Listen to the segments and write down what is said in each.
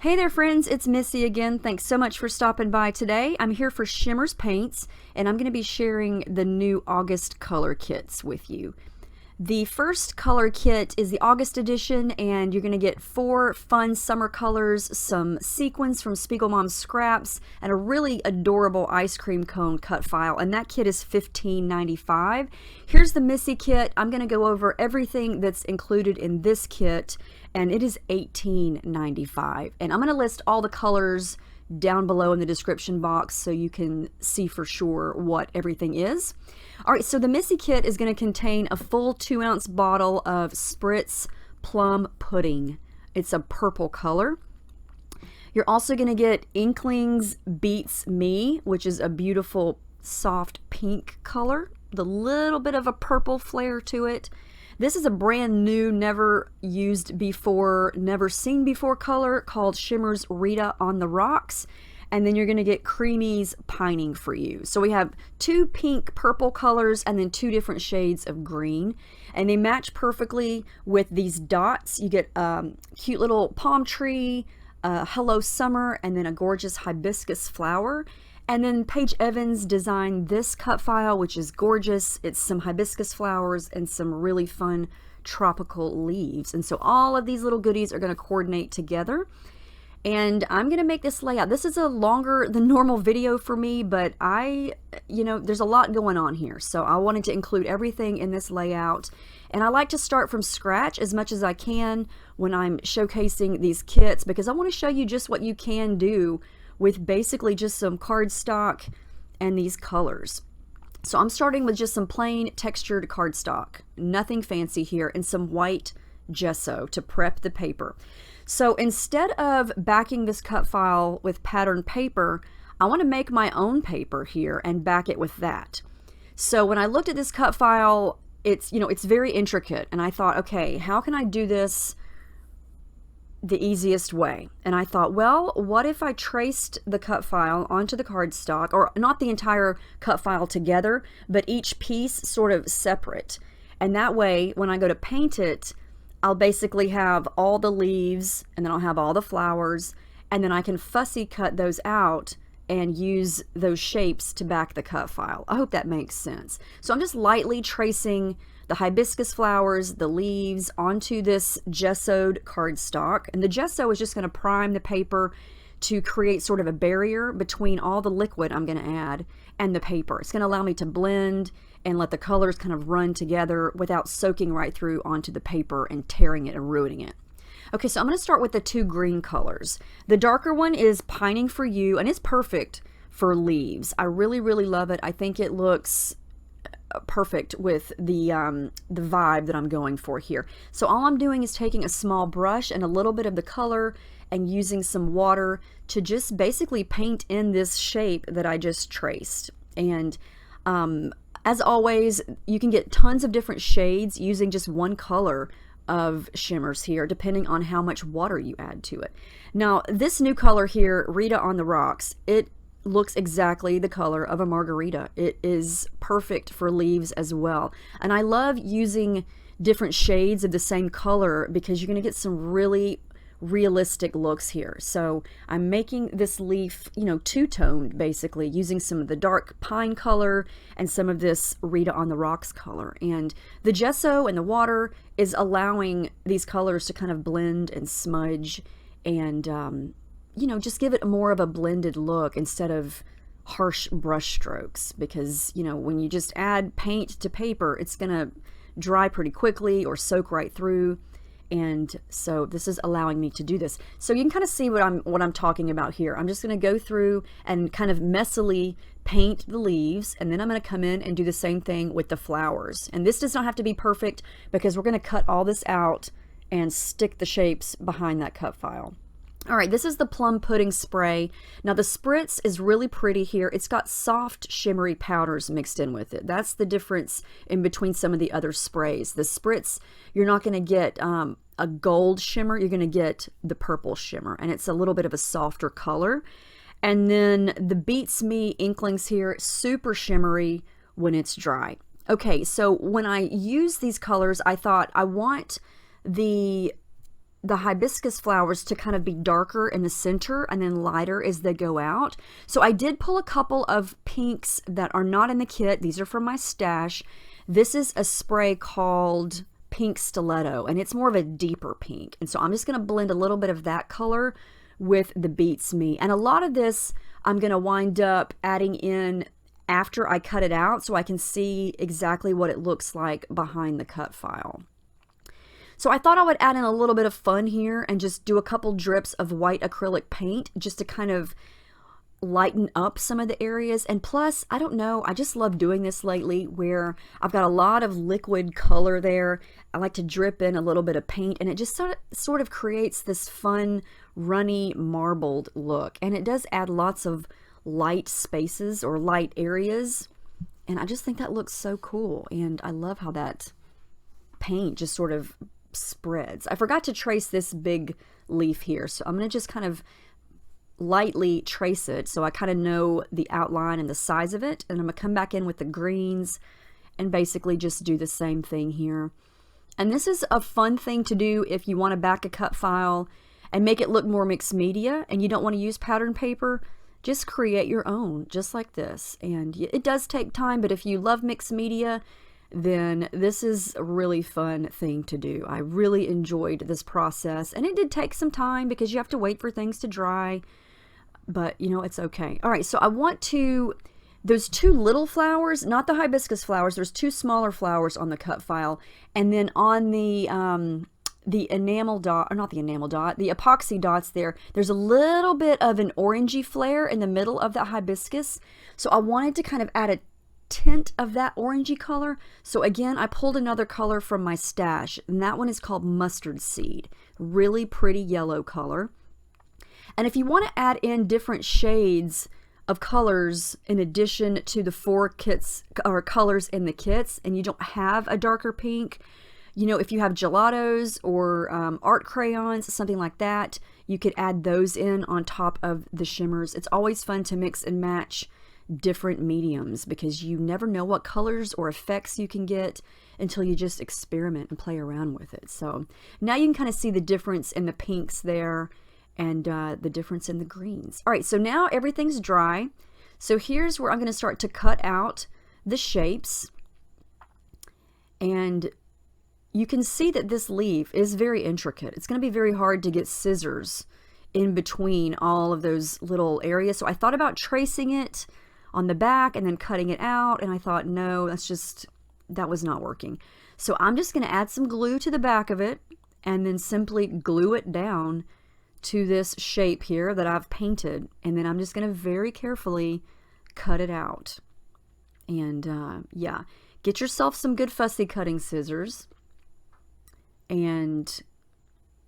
Hey there friends, it's Missy again. Thanks so much for stopping by today. I'm here for Shimmers Paints and I'm going to be sharing the new August color kits with you. The first color kit is the August edition and you're going to get 4 fun summer colors, some sequins from Spiegelmom Scraps, and a really adorable ice cream cone cut file, and that kit is $15.95. Here's the Missy kit. I'm going to go over everything that's included in this kit and it is $18.95. And I'm going to list all the colors down below in the description box so you can see for sure what everything is. Alright, so the Missy kit is going to contain a full 2-ounce bottle of Spritz Plum Pudding. It's a purple color. You're also going to get Inklings Beats Me, which is a beautiful soft pink color with a little bit of a purple flair to it. This is a brand new, never used before, never seen before color called Shimmers Rita on the Rocks. And then you're going to get Creamy's Pining for You. So we have 2 pink purple colors and then 2 different shades of green. And they match perfectly with these dots. You get a cute little palm tree, Hello Summer, and then a gorgeous hibiscus flower. And then Paige Evans designed this cut file, which is gorgeous. It's some hibiscus flowers and some really fun tropical leaves. And so all of these little goodies are going to coordinate together. And I'm going to make this layout. This is a longer than normal video for me, but there's a lot going on here. So I wanted to include everything in this layout. And I like to start from scratch as much as I can when I'm showcasing these kits, because I want to show you just what you can do with basically just some cardstock and these colors. So I'm starting with just some plain textured cardstock, nothing fancy here, and some white gesso to prep the paper. So instead of backing this cut file with patterned paper, I want to make my own paper here and back it with that. So when I looked at this cut file, it's very intricate, and I thought, okay, how can I do this the easiest way? And I thought, well, what if I traced the cut file onto the cardstock, or not the entire cut file together, but each piece sort of separate. And that way, when I go to paint it, I'll basically have all the leaves, and then I'll have all the flowers, and then I can fussy cut those out and use those shapes to back the cut file. I hope that makes sense. So I'm just lightly tracing the hibiscus flowers, the leaves, onto this gessoed cardstock. And the gesso is just going to prime the paper to create sort of a barrier between all the liquid I'm going to add and the paper. It's going to allow me to blend and let the colors kind of run together without soaking right through onto the paper and tearing it and ruining it. Okay, so I'm going to start with the 2 green colors. The darker one is Pining for You, and it's perfect for leaves. I really, really love it. I think it looks perfect with the vibe that I'm going for here. So all I'm doing is taking a small brush and a little bit of the color and using some water to just basically paint in this shape that I just traced. And as always, you can get tons of different shades using just one color of shimmers here, depending on how much water you add to it. Now, this new color here, Rita on the Rocks, it looks exactly the color of a margarita. It is perfect for leaves as well. And I love using different shades of the same color because you're going to get some really realistic looks here. So I'm making this leaf, two-toned basically, using some of the dark pine color and some of this Rita on the Rocks color. And the gesso and the water is allowing these colors to kind of blend and smudge and just give it more of a blended look instead of harsh brush strokes, because when you just add paint to paper, it's gonna dry pretty quickly or soak right through. And so this is allowing me to do this. So you can kind of see what I'm talking about here. I'm just going to go through and kind of messily paint the leaves, and then I'm going to come in and do the same thing with the flowers. And this does not have to be perfect because we're going to cut all this out and stick the shapes behind that cut file. All right, this is the Plum Pudding spray. Now the spritz is really pretty here. It's got soft shimmery powders mixed in with it. That's the difference in between some of the other sprays. The spritz, you're not going to get a gold shimmer, you're going to get the purple shimmer, and it's a little bit of a softer color. And then the Beats Me Inklings here, super shimmery when it's dry. Okay, so when I use these colors, I thought I want the the hibiscus flowers to kind of be darker in the center and then lighter as they go out. So I did pull a couple of pinks that are not in the kit. These are from my stash. This is a spray called Pink Stiletto, and it's more of a deeper pink. And so I'm just going to blend a little bit of that color with the Beats Me. And a lot of this I'm going to wind up adding in after I cut it out so I can see exactly what it looks like behind the cut file. So I thought I would add in a little bit of fun here and just do a couple drips of white acrylic paint just to kind of lighten up some of the areas. And plus, I don't know, I just love doing this lately where I've got a lot of liquid color there. I like to drip in a little bit of paint, and it just sort of creates this fun, runny, marbled look. And it does add lots of light spaces or light areas. And I just think that looks so cool. And I love how that paint just sort of spreads. I forgot to trace this big leaf here, so I'm going to just kind of lightly trace it so I kind of know the outline and the size of it. And I'm going to come back in with the greens and basically just do the same thing here. And this is a fun thing to do if you want to back a cut file and make it look more mixed media and you don't want to use pattern paper. Just create your own, just like this. And it does take time, but if you love mixed media, then this is a really fun thing to do. I really enjoyed this process, and it did take some time because you have to wait for things to dry, but you know, it's okay. All right, so I want to, those two little flowers, not the hibiscus flowers, there's two smaller flowers on the cut file, and then on the enamel dot, or not the enamel dot, the epoxy dots there's a little bit of an orangey flare in the middle of the hibiscus, so I wanted to kind of add a tint of that orangey color. So again, I pulled another color from my stash, and that one is called Mustard Seed. Really pretty yellow color. And if you want to add in different shades of colors in addition to the 4 kits or colors in the kits, and you don't have a darker pink, you know, if you have gelatos or art crayons, something like that, you could add those in on top of the shimmers. It's always fun to mix and match different mediums because you never know what colors or effects you can get until you just experiment and play around with it. So now you can kind of see the difference in the pinks there and the difference in the greens. All right, so now everything's dry. So here's where I'm going to start to cut out the shapes. And you can see that this leaf is very intricate. It's going to be very hard to get scissors in between all of those little areas. So I thought about tracing it on the back and then cutting it out, and I thought, no, that was not working. So I'm just going to add some glue to the back of it and then simply glue it down to this shape here that I've painted, and then I'm just going to very carefully cut it out. And yeah, get yourself some good fussy cutting scissors, and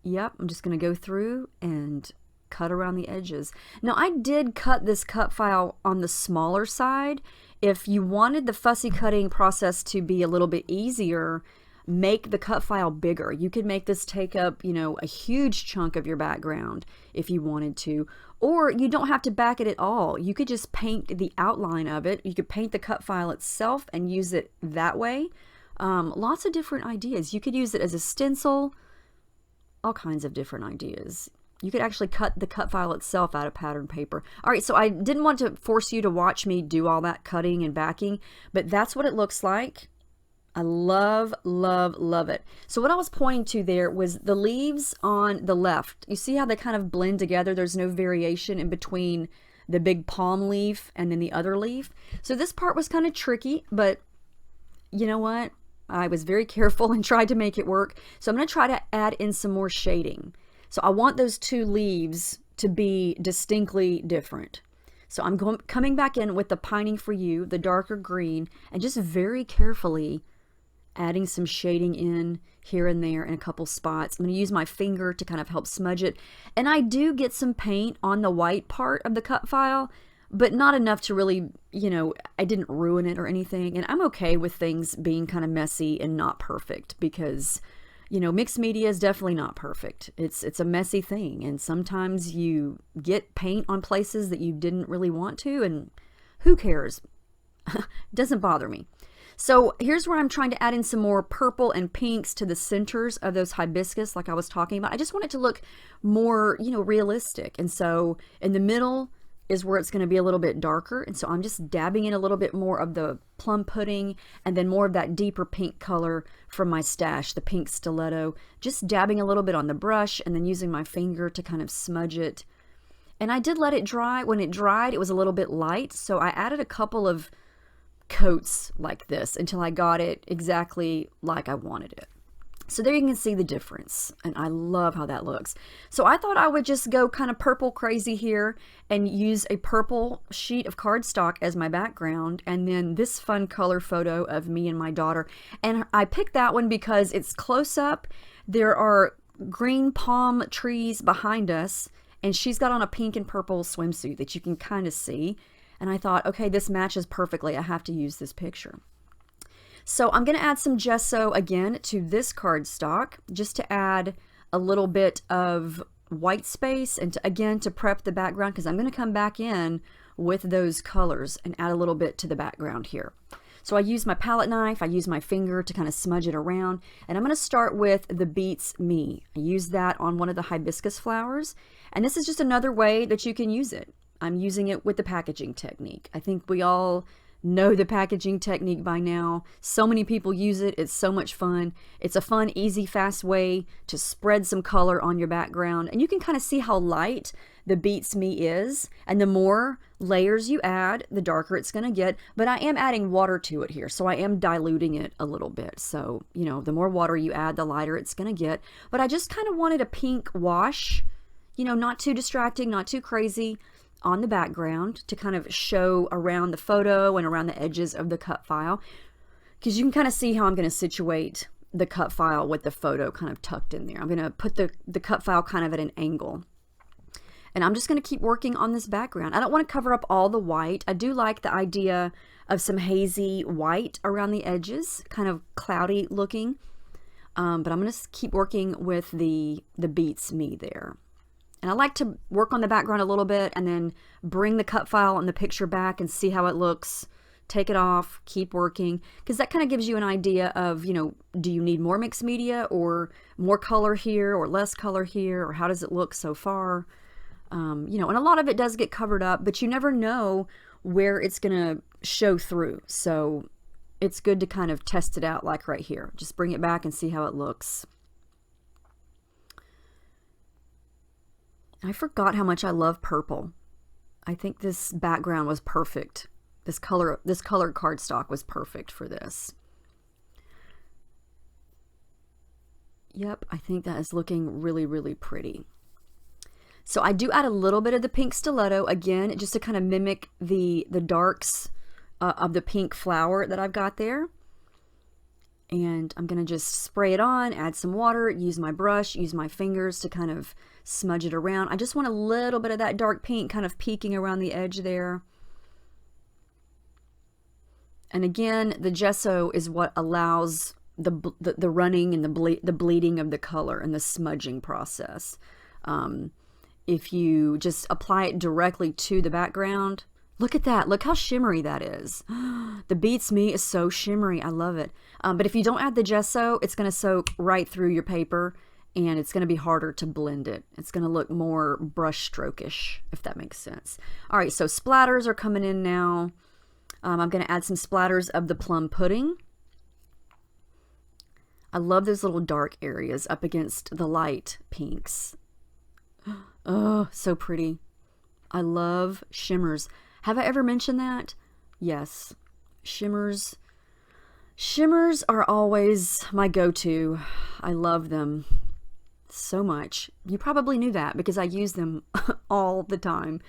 yep, I'm just going to go through and cut around the edges. Now I did cut this cut file on the smaller side. If you wanted the fussy cutting process to be a little bit easier, make the cut file bigger. You could make this take up, you know, a huge chunk of your background if you wanted to, or you don't have to back it at all. You could just paint the outline of it. You could paint the cut file itself and use it that way. Lots of different ideas. You could use it as a stencil, all kinds of different ideas. You could actually cut the cut file itself out of pattern paper. All right, so I didn't want to force you to watch me do all that cutting and backing, but that's what it looks like. I love, love, love it. So what I was pointing to there was the leaves on the left. You see how they kind of blend together? There's no variation in between the big palm leaf and then the other leaf. So this part was kind of tricky, but you know what? I was very careful and tried to make it work. So I'm going to try to add in some more shading. So I want those two leaves to be distinctly different. So I'm coming back in with the Pining for You, the darker green, and just very carefully adding some shading in here and there in a couple spots. I'm going to use my finger to kind of help smudge it. And I do get some paint on the white part of the cut file, but not enough to really, you know, I didn't ruin it or anything. And I'm okay with things being kind of messy and not perfect because, you know, mixed media is definitely not perfect. It's a messy thing, and sometimes you get paint on places that you didn't really want to, and who cares? Doesn't bother me. So here's where I'm trying to add in some more purple and pinks to the centers of those hibiscus like I was talking about. I just want it to look more, you know, realistic. And so in the middle is where it's going to be a little bit darker. And so I'm just dabbing in a little bit more of the plum pudding and then more of that deeper pink color from my stash, the pink stiletto. Just dabbing a little bit on the brush and then using my finger to kind of smudge it. And I did let it dry. When it dried, it was a little bit light. So I added a couple of coats like this until I got it exactly like I wanted it. So there you can see the difference, and I love how that looks. So I thought I would just go kind of purple crazy here and use a purple sheet of cardstock as my background, and then this fun color photo of me and my daughter. And I picked that one because it's close up. There are green palm trees behind us, and she's got on a pink and purple swimsuit that you can kind of see. And I thought, okay, this matches perfectly. I have to use this picture. So I'm going to add some gesso again to this cardstock just to add a little bit of white space and again to prep the background, because I'm going to come back in with those colors and add a little bit to the background here. So I use my palette knife, I use my finger to kind of smudge it around, and I'm going to start with the Beats Me. I use that on one of the hibiscus flowers, and this is just another way that you can use it. I'm using it with the packaging technique. I think we all know the packaging technique by now. So many people use it. It's so much fun. It's a fun, easy, fast way to spread some color on your background. And you can kind of see how light the Beats Me is. And the more layers you add, the darker it's going to get. But I am adding water to it here, so I am diluting it a little bit. So, you know, the more water you add, the lighter it's going to get. But I just kind of wanted a pink wash, you know, not too distracting, not too crazy, on the background to kind of show around the photo and around the edges of the cut file, because you can kind of see how I'm going to situate the cut file with the photo kind of tucked in there. I'm going to put the cut file kind of at an angle, and I'm just going to keep working on this background. I don't want to cover up all the white. I do like the idea of some hazy white around the edges, kind of cloudy looking, but I'm going to keep working with the Beats Me there. And I like to work on the background a little bit and then bring the cut file and the picture back and see how it looks. Take it off, keep working, because that kind of gives you an idea of, you know, do you need more mixed media or more color here or less color here, or how does it look so far? You know, and a lot of it does get covered up, but you never know where it's going to show through. So it's good to kind of test it out like right here. Just bring it back and see how it looks. I forgot how much I love purple. I think this background was perfect. This colored cardstock was perfect for this. Yep, I think that is looking really, really pretty. So I do add a little bit of the pink stiletto again, just to kind of mimic the darks of the pink flower that I've got there. And I'm going to just spray it on, add some water, use my brush, use my fingers to kind of smudge it around. I just want a little bit of that dark pink kind of peeking around the edge there. And again, the gesso is what allows the running and the bleeding of the color and the smudging process. If you just apply it directly to the background, look at that. Look how shimmery that is. The Beats Me is so shimmery. I love it. But if you don't add the gesso, it's going to soak right through your paper, and it's going to be harder to blend it. It's going to look more brush stroke-ish, if that makes sense. All right, so splatters are coming in now. I'm going to add some splatters of the plum pudding. I love those little dark areas up against the light pinks. Oh, so pretty. I love shimmers. Have I ever mentioned that? Yes. Shimmers. Shimmers are always my go-to. I love them so much. You probably knew that because I use them all the time.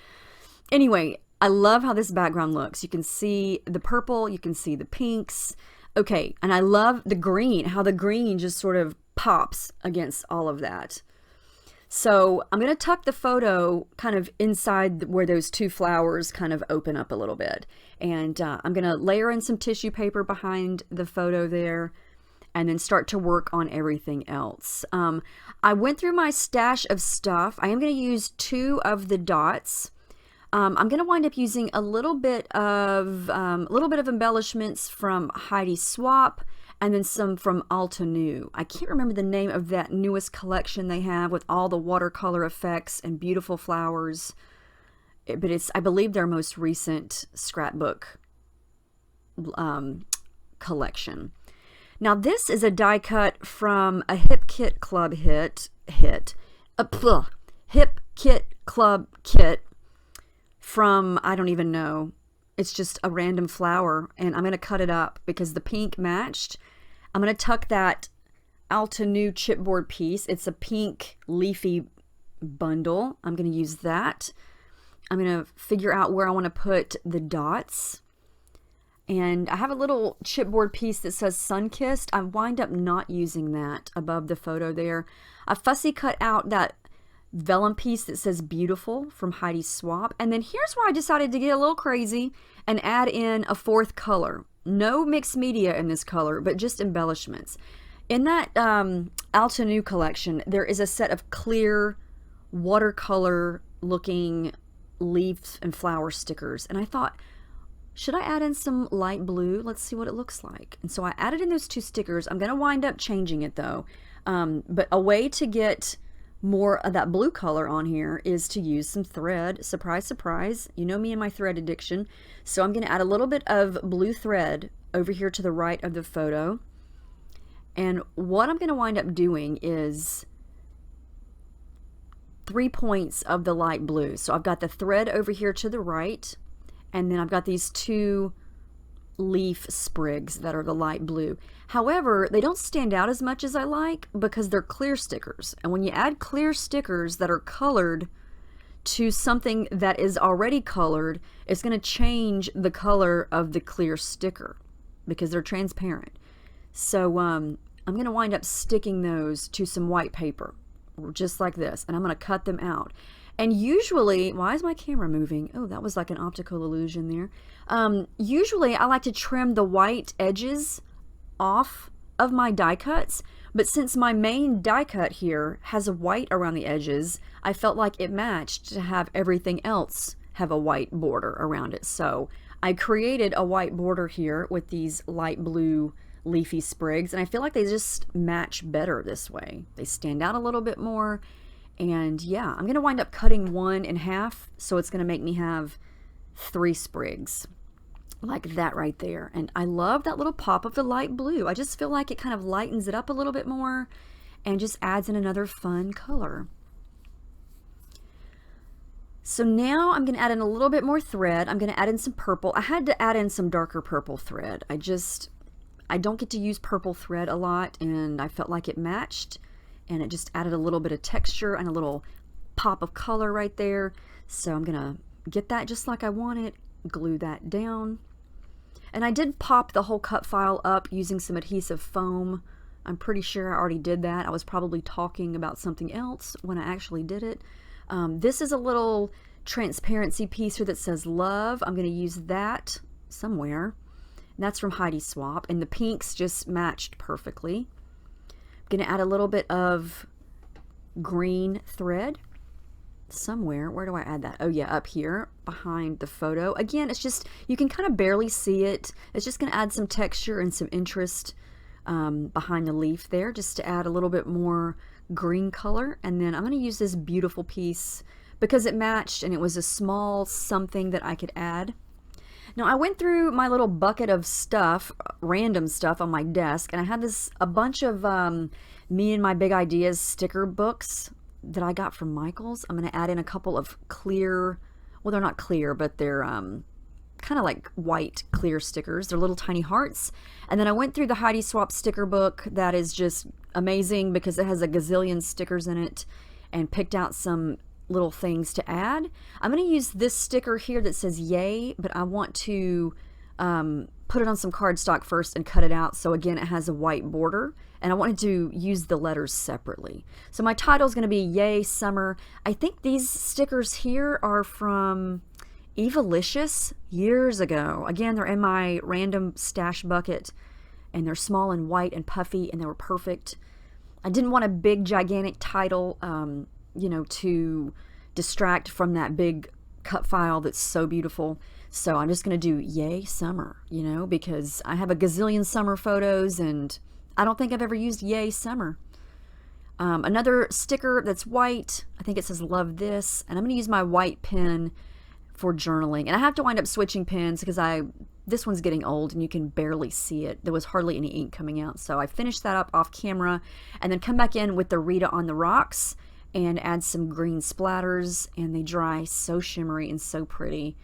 Anyway, I love how this background looks. You can see the purple, you can see the pinks. Okay, and I love the green, how the green just sort of pops against all of that. So I'm going to tuck the photo kind of inside where those two flowers kind of open up a little bit. And I'm going to layer in some tissue paper behind the photo there and then start to work on everything else. I went through my stash of stuff. I am going to use 2 of the dots. I'm going to wind up using a little bit of embellishments from Heidi Swapp, and then some from Altenew. I can't remember the name of that newest collection they have with all the watercolor effects and beautiful flowers, but it's, I believe, their most recent scrapbook collection. Now this is a die cut from a Hip Kit Club Hip Kit Club kit from, I don't even know, it's just a random flower, and I'm going to cut it up because the pink matched. I'm going to tuck that Altenew chipboard piece. It's a pink leafy bundle. I'm going to use that. I'm going to figure out where I want to put the dots. And I have a little chipboard piece that says Sunkissed. I wind up not using that above the photo there. I fussy cut out that vellum piece that says Beautiful from Heidi Swapp. And then here's where I decided to get a little crazy and add in a fourth color. No mixed media in this color, but just embellishments. In that Altenew collection, there is a set of clear watercolor looking leaves and flower stickers. And I thought, should I add in some light blue? Let's see what it looks like. And so I added in those two stickers. I'm going to wind up changing it though. But a way to get more of that blue color on here is to use some thread. Surprise, surprise. You know me and my thread addiction. So I'm going to add a little bit of blue thread over here to the right of the photo. And what I'm going to wind up doing is 3 points of the light blue. So I've got the thread over here to the right, and then I've got these two leaf sprigs that are the light blue. However, they don't stand out as much as I like because they're clear stickers. And when you add clear stickers that are colored to something that is already colored, it's going to change the color of the clear sticker because they're transparent. So I'm going to wind up sticking those to some white paper, just like this, and I'm going to cut them out. And usually, why is my camera moving? Oh, that was like an optical illusion there. Usually I like to trim the white edges off of my die cuts, but since my main die cut here has a white around the edges, I felt like it matched to have everything else have a white border around it. So I created a white border here with these light blue leafy sprigs, and I feel like they just match better this way. They stand out a little bit more. And yeah, I'm going to wind up cutting one in half, so it's going to make me have 3 sprigs like that right there. And I love that little pop of the light blue. I just feel like it kind of lightens it up a little bit more and just adds in another fun color. So now I'm going to add in a little bit more thread. I'm going to add in some purple. I had to add in some darker purple thread. I don't get to use purple thread a lot, and I felt like it matched. And it just added a little bit of texture and a little pop of color right there. So I'm gonna get that just like I want it, glue that down. And I did pop the whole cut file up using some adhesive foam. I'm pretty sure I already did that. I was probably talking about something else when I actually did it. This is a little transparency piece here that says love. I'm gonna use that somewhere. And that's from Heidi Swapp, and the pinks just matched perfectly. Going to add a little bit of green thread somewhere. Where do I add that? Oh yeah, up here behind the photo. Again, it's just, you can kind of barely see it. It's just going to add some texture and some interest behind the leaf there, just to add a little bit more green color. And then I'm going to use this beautiful piece because it matched and it was a small something that I could add. Now I went through my little bucket of stuff, random stuff on my desk, and I had a bunch of Me and My Big Ideas sticker books that I got from Michaels. I'm going to add in a couple of clear, well, they're not clear, but they're kind of like white clear stickers. They're little tiny hearts. And then I went through the Heidi Swapp sticker book that is just amazing because it has a gazillion stickers in it, and picked out some little things to add. I'm going to use this sticker here that says yay, but I want to put it on some cardstock first and cut it out. So again, it has a white border, and I wanted to use the letters separately. So my title is going to be Yay Summer. I think these stickers here are from Evalicious years ago. Again, they're in my random stash bucket, and they're small and white and puffy, and they were perfect. I didn't want a big gigantic title, you know, to distract from that big cut file that's so beautiful. So I'm just going to do yay summer, you know, because I have a gazillion summer photos and I don't think I've ever used yay summer. Another sticker that's white, I think it says love this, and I'm going to use my white pen for journaling. And I have to wind up switching pens because this one's getting old and you can barely see it. There was hardly any ink coming out. So I finished that up off camera and then come back in with the Rita on the Rocks and add some green splatters, and they dry so shimmery and so pretty.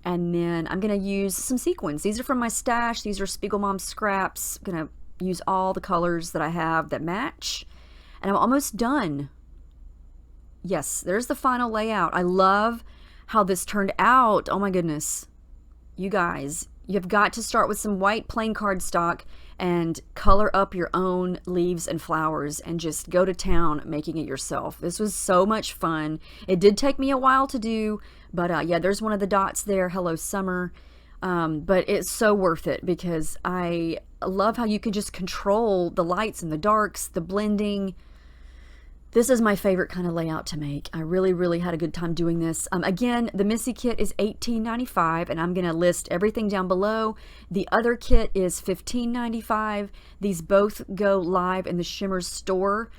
And then I'm going to use some sequins. These are from my stash. These are Spiegelmom scraps. I'm going to use all the colors that I have that match. And I'm almost done. Yes, there's the final layout. I love how this turned out. Oh my goodness. You guys, you've got to start with some white plain cardstock and color up your own leaves and flowers and just go to town making it yourself. This was so much fun. It did take me a while to do, but yeah, there's one of the dots there. Hello, summer. But it's so worth it because I love how you can just control the lights and the darks, the blending. This is my favorite kind of layout to make. I really, really had a good time doing this. Again, the Missy kit is $18.95, and I'm going to list everything down below. The other kit is $15.95. These both go live in the Shimmers store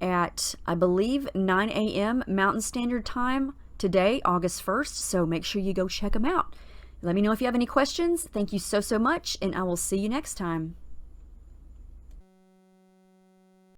at, I believe, 9 a.m. Mountain Standard Time today, August 1st, so make sure you go check them out. Let me know if you have any questions. Thank you so, so much, and I will see you next time.